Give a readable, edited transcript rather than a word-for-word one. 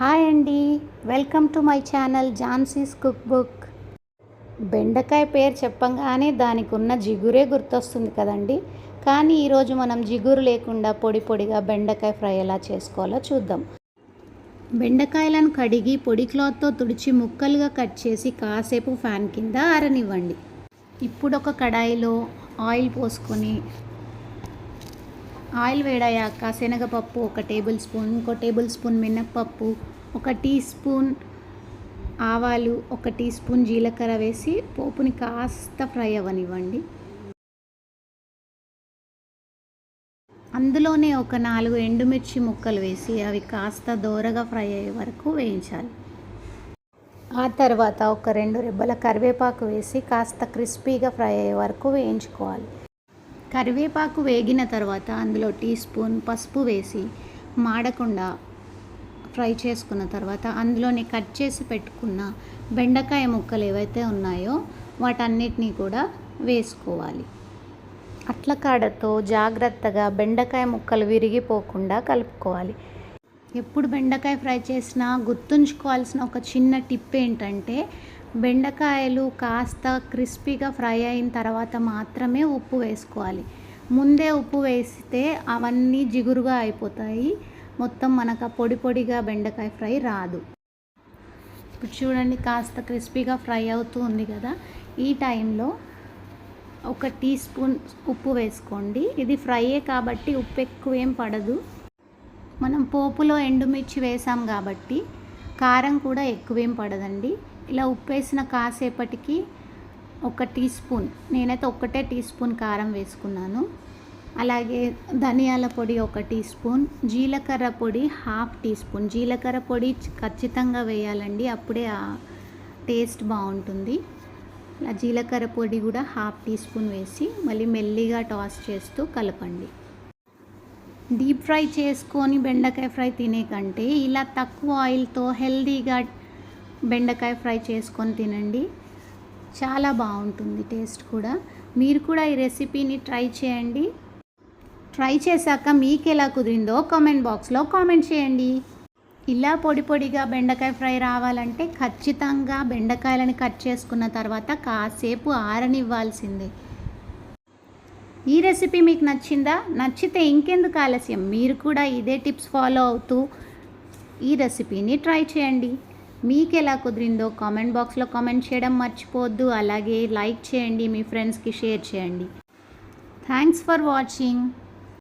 Hi అండి, welcome to my channel Jhansi's cook book. బెండకాయ పేరు చెప్పంగానే దానికి ఉన్న జిగురే గుర్తొస్తుంది కదండి. కానీ ఈరోజు మనం జిగురు లేకుండా పొడి పొడిగా బెండకాయ ఫ్రై ఎలా చేసుకోవాలో చూద్దాం. బెండకాయలను కడిగి పొడి క్లాత్తో తుడిచి ముక్కలుగా కట్ చేసి కాసేపు ఫ్యాన్ కింద ఆరనివ్వండి. ఇప్పుడు ఒక కడాయిలో ఆయిల్ పోసుకొని ఆయిల్ వేడయ్యాక శనగపప్పు 1 టేబుల్ స్పూన్, 1 టేబుల్ స్పూన్ మినప్పప్పు, 1 టీ స్పూన్ ఆవాలు, 1 టీ స్పూన్ జీలకర్ర వేసి పోపుని కాస్త ఫ్రై అవ్వనివ్వండి. అందులోనే ఒక 4 ఎండుమిర్చి ముక్కలు వేసి అవి కాస్త దోరగా ఫ్రై అయ్యే వరకు వేయించాలి. ఆ తర్వాత ఒక 2 రెబ్బల కరివేపాకు వేసి కాస్త క్రిస్పీగా ఫ్రై అయ్యే వరకు వేయించుకోవాలి. కరివేపాకు వేగిన తర్వాత అందులో టీ స్పూన్ పసుపు వేసి మాడకుండా ఫ్రై చేసుకున్న తర్వాత అందులోనే కట్ చేసి పెట్టుకున్న బెండకాయ ముక్కలు ఏవైతే ఉన్నాయో వాటన్నిటినీ కూడా వేసుకోవాలి. అట్లకాడతో జాగ్రత్తగా బెండకాయ ముక్కలు విరిగిపోకుండా కలుపుకోవాలి. ఎప్పుడు బెండకాయ ఫ్రై చేసినా గుర్తుంచుకోవాల్సిన ఒక చిన్న టిప్ ఏంటంటే, బెండకాయలు కాస్త క్రిస్పీగా ఫ్రై అయిన తర్వాత మాత్రమే ఉప్పు వేసుకోవాలి. ముందే ఉప్పు వేస్తే అవన్నీ జిగురుగా అయిపోతాయి, మొత్తం మనకు పొడి పొడిగా బెండకాయ ఫ్రై రాదు. ఇప్పుడు చూడండి, కాస్త క్రిస్పీగా ఫ్రై అవుతూ ఉంది కదా. ఈ టైంలో 1 టీ స్పూన్ ఉప్పు వేసుకోండి. ఇది ఫ్రైయే కాబట్టి ఉప్పు ఎక్కువేం పడదు. మనం పోపులో ఎండుమిర్చి వేసాం కాబట్టి కారం కూడా ఎక్కువేం పడదండి. ఇలా ఉప్పు వేసిన కాసేపటికి 1 టీ స్పూన్, నేనైతే 1 టీ స్పూన్ కారం వేసుకున్నాను. అలాగే ధనియాల పొడి 1 టీ స్పూన్, జీలకర్ర పొడి 1/2 టీ స్పూన్. జీలకర్ర పొడి ఖచ్చితంగా వేయాలండి, అప్పుడే ఆ టేస్ట్ బాగుంటుంది. ఇలా జీలకర్ర పొడి కూడా 1/2 టీ స్పూన్ వేసి మళ్ళీ మెల్లిగా టాస్ చేస్తూ కలపండి. డీప్ ఫ్రై చేసుకొని బెండకాయ ఫ్రై తినే కంటే ఇలా తక్కువ ఆయిల్తో హెల్దీగా బెండకాయ ఫ్రై చేసుకొని తినండి, చాలా బాగుంటుంది టేస్ట్ కూడా. మీరు కూడా ఈ రెసిపీని ట్రై చేయండి. ట్రై చేశాక మీకు ఎలా కుదిరిందో కామెంట్ బాక్స్లో కామెంట్ చేయండి. ఇలా పొడి పొడిగా బెండకాయ ఫ్రై రావాలంటే ఖచ్చితంగా బెండకాయలని కట్ చేసుకున్న తర్వాత కాసేపు ఆరనివ్వాల్సిందే. ఈ రెసిపీ మీకు నచ్చిందా? నచ్చితే ఇంకెందుకు ఆలస్యం, మీరు కూడా ఇదే టిప్స్ ఫాలో అవుతూ ఈ రెసిపీని ట్రై చేయండి. మీకు ఎలా కుదిరిందో కామెంట్ బాక్స్లో కామెంట్ చేయడం మర్చిపోవద్దు. అలాగే లైక్ చేయండి, మీ ఫ్రెండ్స్కి షేర్ చేయండి. Thanks for watching.